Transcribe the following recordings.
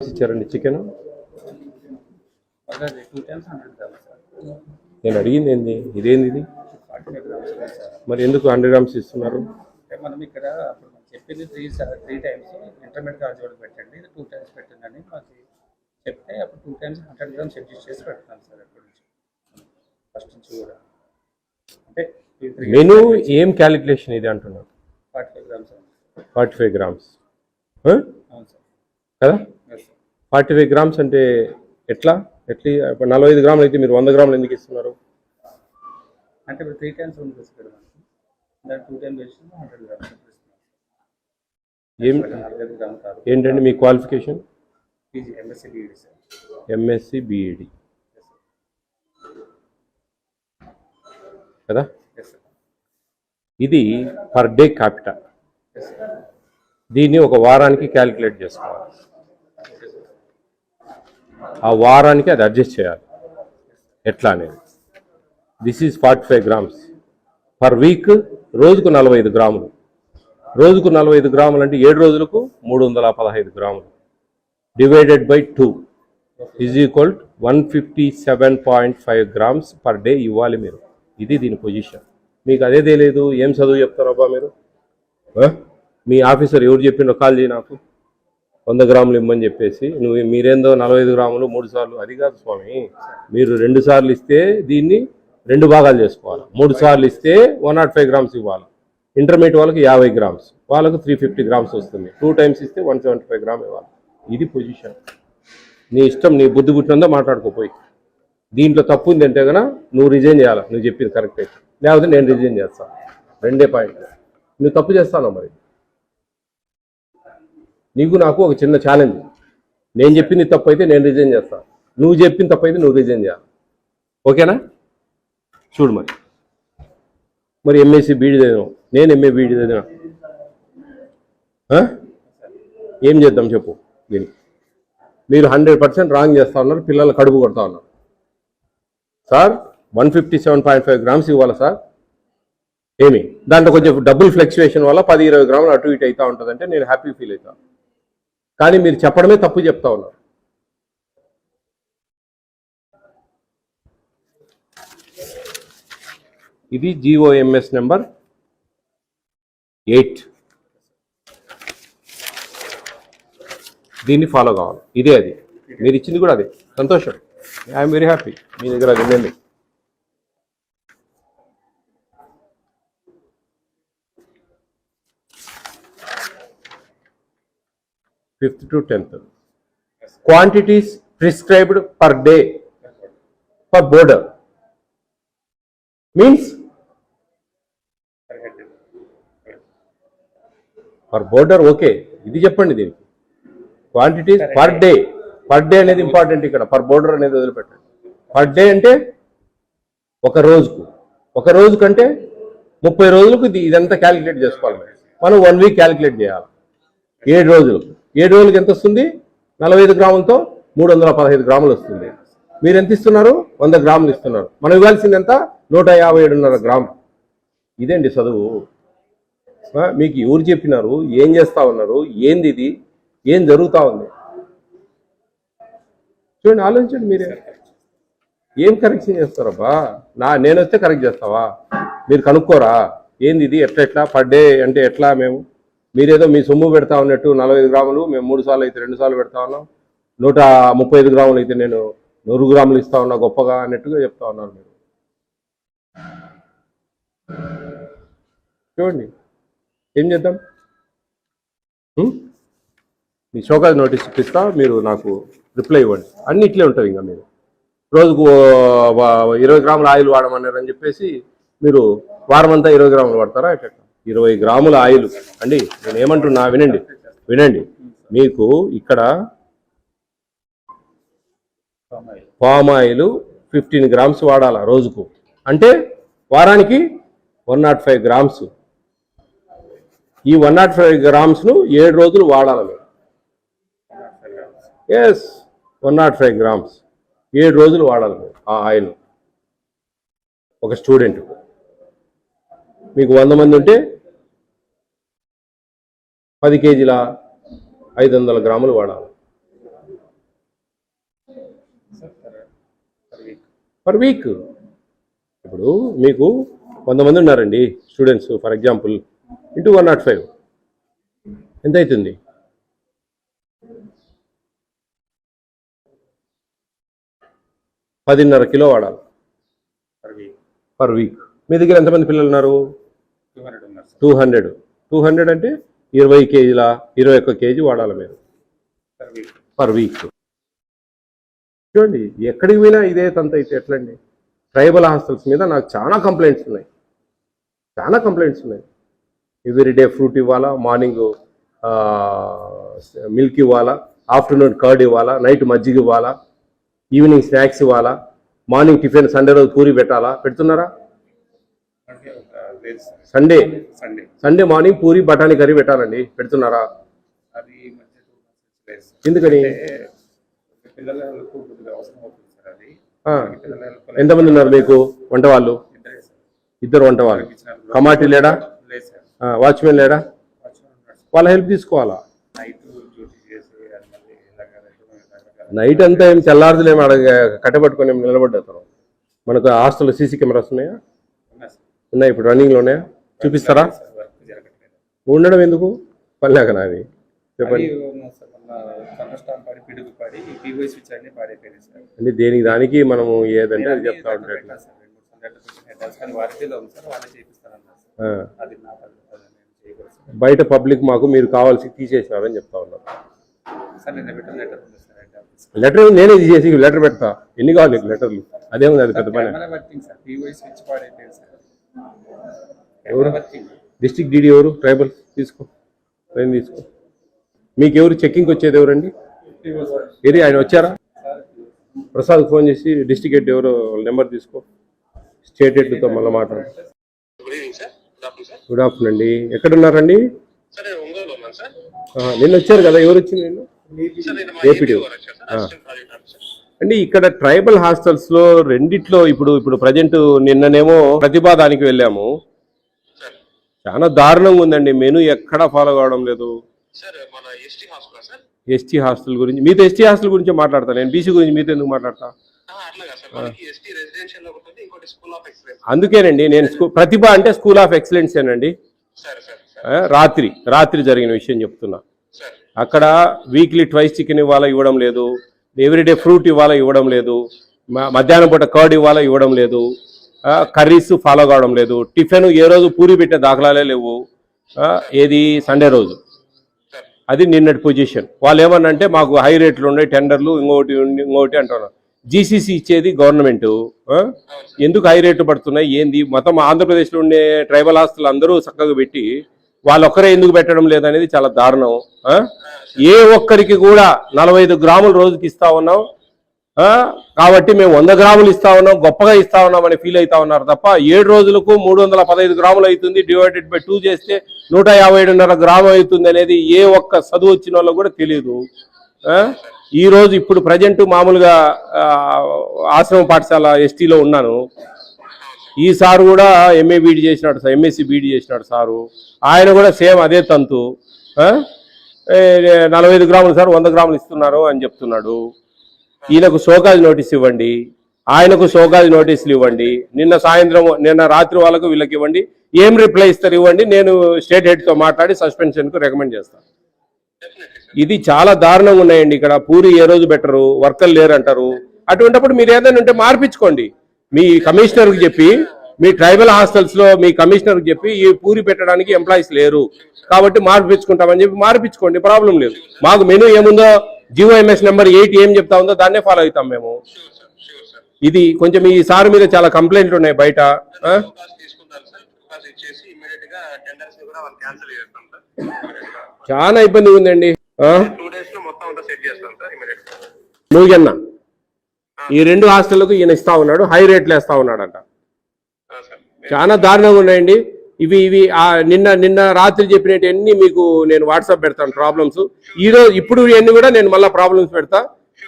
ఇచ్చారండి chicken? 2 times 100 grams sir. నేను అడిగింది ఏంది, ఇదేంది ఇది? 45 grams ఉంది సార్. మరి ఎందుకు 100 grams ఇస్తున్నారు? అంటే మనం ఇక్కడ అప్పుడు మనం చెప్పింది 3 times ఇంటర్మీడియట్ కార్జోడ్ పెట్టండి, ఇది 2 times పెట్టండి మాకు చెప్తే అప్పుడు 2 times 100 grams అడ్జస్ట్ చేసి పెడతాను సార్. అప్పటి నుంచి ఫస్ట్ నుంచి కూడా అంటే మెను ఏం క్యాలిక్యులేషన్ ఇది అంటున్నారు? 45 grams 45 grams అవును సార్ కదా? 45 grams అంటే ఎట్లా 45 గ్రాములు అయితే మీరు 100 గ్రాములు ఎందుకు ఇస్తున్నారు? అంటే ఇప్పుడు 3 times ఉంది సార్, దాని 2 times వేసి 100 grams ఏం ఏంటండి మీ qualification? PG MSc BEd sir. MSc BEd కదా? ఇది పర్ డే క్యాపిటల్. దీన్ని ఒక వారానికి క్యాలిక్యులేట్ చేసుకోవాలి, ఆ వారానికి అది అడ్జస్ట్ చేయాలి ఎట్లా అనేది. This is 45 grams per week. రోజుకు 45 గ్రాములు. రోజుకు 45 గ్రాములు అంటే 7 రోజులకు 315 గ్రాములు divided by 2 is equal 157.5 grams per day ఇవ్వాలి మీరు. ఇది దీని పొజిషన్. మీకు అదే తెలియదు, ఏం చదువు చెప్తారబ్బా మీరు? మీ ఆఫీసర్ ఎవరు చెప్పిండో కాల్ చేయి నాకు, 100 గ్రాములు ఇమ్మని చెప్పేసి. మీరేందో 45 గ్రాములు 3 సార్లు. అది కాదు స్వామి, మీరు 2 సార్లు ఇస్తే దీన్ని 2 భాగాలు చేసుకోవాలి. 3 సార్లు ఇస్తే 105 grams ఇవ్వాలి. ఇంటర్మీడియట్ వాళ్ళకి 50 grams, వాళ్ళకు 350 grams వస్తుంది. 2 times ఇస్తే 175 grams ఇవ్వాలి. ఇది పొజిషన్. నీ ఇష్టం, నీ బుద్ధి పుట్టినందో మాట్లాడుకోపోయి. దీంట్లో తప్పు ఉందంటే కనుక నువ్వు రిజైన్ చేయాలి, నువ్వు చెప్పింది కరెక్ట్ అయితే. లేకపోతే నేను రిజైన్ చేస్తాను. 2 పాయింట్. నువ్వు తప్పు చేస్తాను మరి. నీకు నాకు ఒక చిన్న ఛాలెంజ్. నేను చెప్పింది తప్పు అయితే నేను రిజైన్ చేస్తాను, నువ్వు చెప్పింది తప్పు అయితే నువ్వు రిజైన్ చేయాలి. ఓకేనా? చూడు మరి ఎంఎస్సీ బీఈడి చదివాం, నేను ఎంఏ బీఈడి చదివినా. ఏం చేద్దాం చెప్పు దీనికి? మీరు 100% రాంగ్ చేస్తూ ఉన్నారు, పిల్లలు కడుపు కొడతా ఉన్నారు. సార్ 157.5 grams ఇవ్వాలి సార్. ఏమి దాంట్లో కొంచెం డబుల్ ఫ్లక్చువేషన్ వల్ల 10-20 గ్రాములు అటు ఇటు అవుతూ ఉంటుందంటే నేను హ్యాపీ ఫీల్ అవుతాను. కానీ మీరు చెప్పడమే తప్పు చెప్తా ఉన్నారు. ఇది GOMS నెంబర్ 8. దీన్ని ఫాలో కావాలి. ఇదే అది మీరు ఇచ్చింది కూడా అదే. సంతోషం, ఐఎమ్ వెరీ హ్యాపీ. మీ దగ్గర అది ఉందండి. Fifth to 10th. Quantities prescribed per day per boarder means per boarder. Okay, ఇది చెప్పండి దీనికి. Quantities per day. Per day అనేది ఇంపార్టెంట్ ఇక్కడ. పర్ బోర్డర్ అనేది వదిలిపెట్టండి. పర్ డే అంటే ఒక రోజుకు. ఒక రోజు కంటే 30 రోజులకు ఇదంతా క్యాలిక్యులేట్ చేసుకోవాలి. మనం 1 వీక్ క్యాలిక్యులేట్ చేయాలి. 7 రోజులకు. 7 రోజులకి ఎంత వస్తుంది? 45 గ్రాములతో 315 గ్రాములు వస్తుంది. మీరు ఎంత ఇస్తున్నారు? 100 గ్రాములు ఇస్తున్నారు. మనం ఇవ్వాల్సింది ఎంత? 157.5 గ్రాములు. ఇదేంటి చదువు? మీకు ఎవరు చెప్పినారు? ఏం చేస్తా ఉన్నారు? ఏంది ఇది? ఏం జరుగుతూ ఉంది? చూడండి, ఆలోచించండి. మీరే ఏం కరెక్షన్ చేస్తారబ్బా? నేను వస్తే కరెక్ట్ చేస్తావా? మీరు కనుక్కోరా ఏంది ఇది? ఎట్లా పర్ డే అంటే ఎట్లా? మీరేదో మీ సొమ్ము పెడతా ఉన్నట్టు 45 గ్రాములు మేము 3 సార్లు అయితే 2 సార్లు పెడతా ఉన్నాం, 135 గ్రాములు అయితే నేను 100 గ్రాములు ఇస్తా ఉన్నా గొప్పగా అన్నట్టుగా చెప్తా ఉన్నారు మీరు. చూడండి, ఏం చేద్దాం? మీ షోకాజ్ నోటీస్ ఇప్పిస్తా, మీరు నాకు రిప్లై ఇవ్వండి. అన్ని ఇట్లే ఉంటుంది. ఇంకా మీరు రోజుకు 20 గ్రాముల ఆయిల్ వాడమన్నారని చెప్పేసి మీరు వారమంతా 20 గ్రాములు వాడతారా? ఎట్లా? 20 గ్రాముల ఆయిల్ అండి. నేను ఏమంటున్నా వినండి. మీకు ఇక్కడ పామ్ ఆయిల్ 15 grams వాడాలా రోజుకు. అంటే వారానికి 105 grams. ఈ 105 grams-ను 7 రోజులు వాడాలి మీరు. ఎస్, 105 grams 7 రోజులు వాడాలి మీరు ఆ ఆయిల్. ఒక స్టూడెంట్ మీకు 100 మంది ఉంటే 10 kg 500 గ్రాములు వాడాలి. Sir per week. Per week. ఇప్పుడు మీకు 100 మంది ఉన్నారండి స్టూడెంట్స్ ఫర్ ఎగ్జాంపుల్, ఇంటూ 105 ఎంత అవుతుంది? 10.5 కిలో వాడాలి పర్ వీక్. Per week. మీ దగ్గర ఎంతమంది పిల్లలు ఉన్నారు? 200 ఉన్నారు సార్ 200. 200 అంటే 20 కేజీల 21 కేజీ వాడాలి మీరు పర్ వీక్. Per week. చూడండి, ఎక్కడికి పోయినా ఇదే తంత అయితే ఎట్లండి? ట్రైబల్ హాస్టల్స్ మీద నాకు చాలా కంప్లైంట్స్ ఉన్నాయి. ఎవ్రీడే ఫ్రూట్ ఇవ్వాలా, మార్నింగ్ మిల్క్ ఇవ్వాలా, ఆఫ్టర్నూన్ కర్డ్ ఇవ్వాలా, నైట్ మజ్జిగ ఇవ్వాలా, ఈవినింగ్ స్నాక్స్ ఇవ్వాలా, మార్నింగ్ టిఫిన్ సండే రోజు పూరి పెట్టాలా? పెడుతున్నారా? అంటే లేదు sir. Sunday Sunday morning puri బఠానీ కర్రీ పెట్టాలండి, పెడుతున్నారా? అది ఈ మధ్య 2 months లేదు సార్. ఎందుకని? అంటే పిల్లలకు కొద్దిగా అవసరం అవుతుంది సార్ అది. పిల్లల ఎంతమంది ఉన్నారు మీకు వంట వాళ్ళు? ఇద్దరే సార్. 2 వంట వాళ్ళు. కమాటీ లేడా? లేదు సార్. వాచ్మెన్ లేడా? వాచ్మెన్ ఉన్నాడు సార్. వాళ్ళ హెల్ప్ తీసుకోవాలా? నైట్ డ్యూటీ చేసి అది మళ్ళీ ఇలాగ నైట్ అంతా ఏం తెల్లారుదులేమో అడగ కట్టబట్టుకొని ఏం నిలబడ్డారు. మనకు హాస్టల్ సీసీ కెమెరాస్ ఉన్నాయా? ఉన్నా సార్. ఉన్నాయి. ఇప్పుడు రన్నింగ్లో ఉన్నాయా? చూపిస్తారా? సార్ వర్క్ జరగట్లేదు. ఉండడం ఎందుకు? పనిలేక నాది చెప్పండి. అది ఉన్నా సార్. మొన్న థండర్స్టార్మ్ పడి పిడుగు పడి పీవై స్విచ్ అన్ని పాడైపోయింది సార్. అంటే దేనికి దానికి మనము ఏదంటే అది చెప్తా ఉంటాం. పెట్టా సార్. 2-3 సందర్భాలు హెడ్ కానీ వారిలో ఉంది సార్. వాళ్ళే చేపిస్తారన్నారు సార్. అది నా పద్ధతి నేను చేయకూడదు సార్. బయట పబ్లిక్ మాకు మీరు కావాల్సి తీసేసినారని చెప్తా ఉన్నారు సార్. నేను రిటర్న్ లెటర్ ఉంది సార్. Head office. లెటర్ నేనే తీసేసి లెటర్ పెడతా. ఎన్ని కావాలి నీకు లెటర్లు? అదేముంది, అది పెద్ద పని. Camera working sir. Py switch పాడైపోయింది సార్. ఎవరు? Camera working. డిస్ట్రిక్ట్ డీడీ ఎవరు? ట్రైబల్ తీసుకో, ట్రైన్ తీసుకో. మీకు ఎవరు చెక్కింగ్ వచ్చేది ఎవరండి? ఏరి ఆయన వచ్చారా? ప్రసాద్ ఫోన్ చేసి డిస్ట్రిక్ట్ హెడ్ ఎవరో నెంబర్ తీసుకో, స్టేట్ హెడ్తో మళ్ళీ మాట్లాడు. గుడ్ ఆఫ్టర్నూన్ అండి. ఎక్కడున్నారండి? నిన్న వచ్చారు కదా, ఎవరు వచ్చింది నిన్న? ఏపీడీ అండి. ఇక్కడ ట్రైబల్ హాస్టల్స్ లో రెండిట్లో ఇప్పుడు ప్రజెంట్ నిన్ననేమో ప్రతిపాదానికి వెళ్ళాము. చాలా దారుణంగా ఉందండి. మెనూ ఎక్కడా ఫాలో కావడం లేదు. ఎస్టీ హాస్టల్ గురించి మీతో ఎస్టీ హాస్టల్ గురించి మాట్లాడతాను నేను. బీసీ గురించి మీతో ఎందుకు మాట్లాడతా? అందుకేనండి నేను ప్రతిభ అంటే స్కూల్ ఆఫ్ ఎక్సలెన్స్ ఏనండి. రాత్రి జరిగిన విషయం చెప్తున్నా. అక్కడ వీక్లీ ట్వైస్ చికెన్ ఇవ్వడం లేదు, ఎవ్రీడే ఫ్రూట్ ఇవ్వడం లేదు, మధ్యాహ్నం పూట కర్డ్ ఇవ్వడం లేదు, కర్రీస్ ఫాలో కావడం లేదు, టిఫిన్ ఏ రోజు పూరి పెట్టే దాఖలాలే లేవు. ఏది సండే రోజు. అది నిన్నటి పొజిషన్. వాళ్ళు ఏమన్నంటే మాకు హై రేట్లు ఉన్నాయి, టెండర్లు ఇంకోటి అంటున్నారు. జీసీసీ ఇచ్చేది గవర్నమెంట్. ఎందుకు హై రేట్లు పడుతున్నాయి ఏంది? మొత్తం ఆంధ్రప్రదేశ్లో ఉండే ట్రైబల్ హాస్టల్ అందరూ చక్కగా పెట్టి వాళ్ళొక్కరే ఎందుకు పెట్టడం లేదనేది చాలా దారుణం. ఏ ఒక్కరికి కూడా 45 గ్రాములు రోజుకి ఇస్తా ఉన్నాం కాబట్టి మేము 100 గ్రాములు ఇస్తా ఉన్నాం, గొప్పగా ఇస్తా ఉన్నాం అని ఫీల్ అవుతా ఉన్నారు తప్ప 7 రోజులకు 315 గ్రాములు అవుతుంది, డివైడెడ్ బై 2 చేస్తే 157.5 గ్రాములు అవుతుంది అనేది ఏ ఒక్క చదువు వచ్చిన వాళ్ళకు కూడా తెలియదు. ఈ రోజు ఇప్పుడు ప్రజెంట్ మామూలుగా ఆశ్రమ పాఠశాల ఎస్టీలో ఉన్నాను. ఈ సారు కూడా ఎంఏ బీడీ చేసినాడు సార్, ఎంఎస్సి బీడీ చేసినాడు సారు. ఆయన కూడా సేమ్ అదే తంతు. 45 గ్రాములు సార్ 100 గ్రాములు ఇస్తున్నారు అని చెప్తున్నాడు. ఈయనకు షోకాజ్ నోటీస్ ఇవ్వండి, ఆయనకు షోకాజ్ నోటీసులు ఇవ్వండి. నిన్న రాత్రి వాళ్ళకు వీళ్ళకి ఇవ్వండి. ఏం రిప్లై ఇస్తారు ఇవ్వండి. నేను స్టేట్ హెడ్తో మాట్లాడి సస్పెన్షన్కు రికమెండ్ చేస్తాను. ఇది చాలా దారుణంగా ఉన్నాయండి. ఇక్కడ పూరి ఏ రోజు బెటరు, వర్కర్లు లేరు అంటారు. అటువంటిప్పుడు మీరు ఏదైనా ఉంటే మార్పించుకోండి. మీ కమిషనర్కి చెప్పి, మీ ట్రైబల్ హాస్టల్స్లో మీ కమిషనర్కి చెప్పి ఈ పూరి పెట్టడానికి ఎంప్లాయీస్ లేరు కాబట్టి మార్పించుకుంటామని చెప్పి మార్పించుకోండి, ప్రాబ్లం లేదు. మాకు మెనూ ఏముందో జిఓఎంఎస్ నెంబర్ 8 ఏం చెప్తా ఉందో దాన్నే ఫాలో అవుతాం మేము. ఇది కొంచెం ఈ సార్ మీద చాలా కంప్లైంట్లు ఉన్నాయి బయట. చాలా ఇబ్బంది ఉందండి. నువ్వుగన్న ఈ 2 హాస్టళ్లకు ఈయన ఇస్తా ఉన్నాడు, హై రేట్లు వేస్తా ఉన్నాడంట. చాలా దారుణంగా ఉన్నాయండి ఇవి. నిన్న రాత్రి చెప్పినవన్నీ మీకు నేను వాట్సాప్ పెడతాను ప్రాబ్లమ్స్. ఇప్పుడు ఇవన్నీ కూడా నేను మళ్ళీ ప్రాబ్లమ్స్ పెడతా.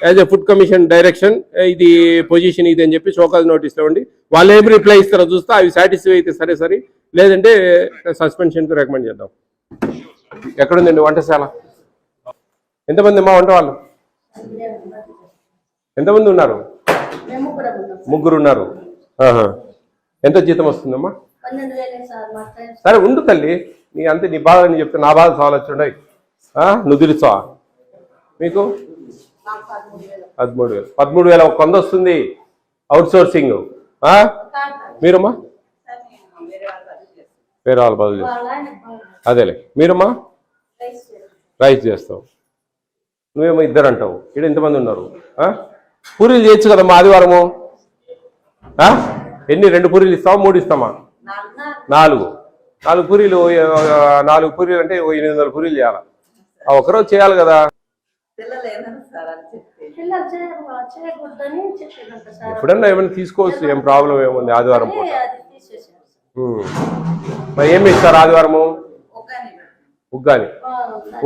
As a food commission direction ఇది పొజిషన్ ఇది అని చెప్పి షోకాజ్ నోటీస్ ఇవ్వండి. వాళ్ళు ఏమి రిప్లై ఇస్తారో చూస్తా. అవి సాటిస్ఫై అయితే సరే, లేదంటే సస్పెన్షన్కి రికమెండ్ చేద్దాం. ఎక్కడుందండి వంటశాల? ఎంతమంది మా వంట వాళ్ళు? ఎంతమంది ఉన్నారు? మేము ముగ్గురం ఉన్నాం. ముగ్గురు ఉన్నారు. ఆహా. ఎంత జీతం వస్తుందమ్మా? 12,000 సార్ మా ఫ్రెండ్స్. సరే ఉండు తల్లి, నీ అంతే నీ బాధ అని చెప్తే నా బాధ సాలొచ్చుండయి. నువ్వు తెలుసా మీకు? మాకు 13,000. 13,000. 13,000 ఒక 100 వస్తుంది అవుట్ సోర్సింగ్. మీరమ్మా? వేరే వాళ్ళ బదులు అదేలే. మీరమ్మా? రైస్ చేస్తావు. నువ్వేమో ఇద్దరు అంటావు. ఇక్కడ ఎంతమంది ఉన్నారు? పూరీలు చేయొచ్చు కదమ్మా ఆదివారము. ఎన్ని? 2 పూరీలు ఇస్తావా 3 ఇస్తామా? 4 పూరీలు. 4 పూరీలు అంటే 800 పూరీలు చేయాలా? ఒకరోజు చేయాలి కదా. ఎప్పుడన్నా ఏమైనా తీసుకోవచ్చు, ఏం ప్రాబ్లం ఏముంది ఆదివారం పూట. మరి ఏమి ఇస్తారు ఆదివారము?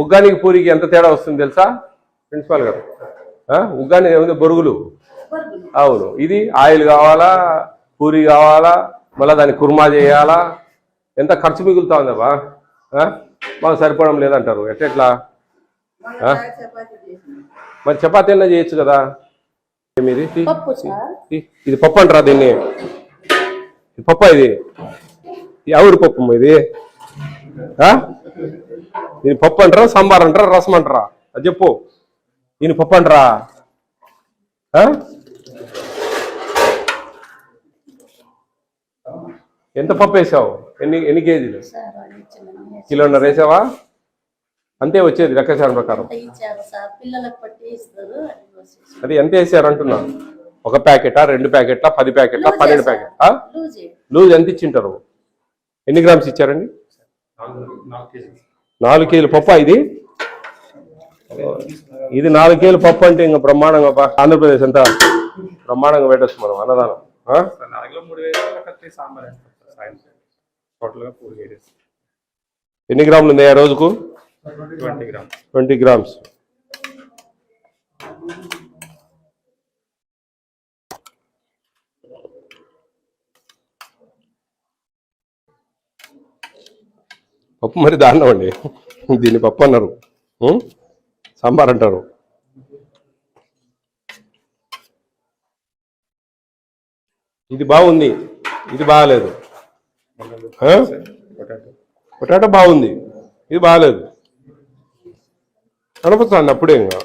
ఉగ్గానికి పూరికి ఎంత తేడా వస్తుంది తెలుసా ప్రిన్సిపాల్ గారు? ఉగ్గాని ఏముంది? బొరుగులు. అవును. ఇది ఆయిల్ కావాలా, పూరి కావాలా, మళ్ళీ దాన్ని కుర్మా చేయాలా, ఎంత ఖర్చు మిగులుతా ఉందబ్బా. మాకు సరిపోవడం లేదంటారు. ఎట్లా? మరి చపాతీ అన్నా చేయొచ్చు కదా. ఇది పప్పు అంటారా దీన్ని? పప్ప ఇది? ఎవరి పప్పు ఇది? దీని పప్పు అంటారా, సాంబార్ అంటారా, రసం అంటారా? అది చెప్పు. దీని పప్పు అంటారా? ఎంత పప్పు వేసావు? ఎన్ని కేజీలు? 1.5 కిలో వేసావా? అంతే వచ్చేది లెక్కాచారం ప్రకారం. అది ఎంత వేసారు అంటున్నా? 1 ప్యాకెటా, 2 ప్యాకెట్లా, 10 ప్యాకెట్లా, 12 ప్యాకెట్? లూజ్ ఎంత ఇచ్చింటారు? ఎన్ని గ్రామ్స్ ఇచ్చారండి? 4 కేజీలు పప్పు. ఇది 4 కేజీలు పప్పు అంటే ఇంకా బ్రహ్మాండంగా. ఆంధ్రప్రదేశ్ అంతా బ్రహ్మాండంగా పెట్టచ్చు మనం అన్నదానం. ఎన్ని గ్రాములు ఉంది ఆ రోజుకు? 20 గ్రామ్స్. పప్పు మరి దారుణం అండి. దీన్ని పప్పు అన్నారు, సాంబార్ అంటారు. ఇది బాగుంది, ఇది బాగాలేదు. పొటాటో బాగుంది, ఇది బాగాలేదు. కనపడుతుంది అప్పుడే ఇంకా.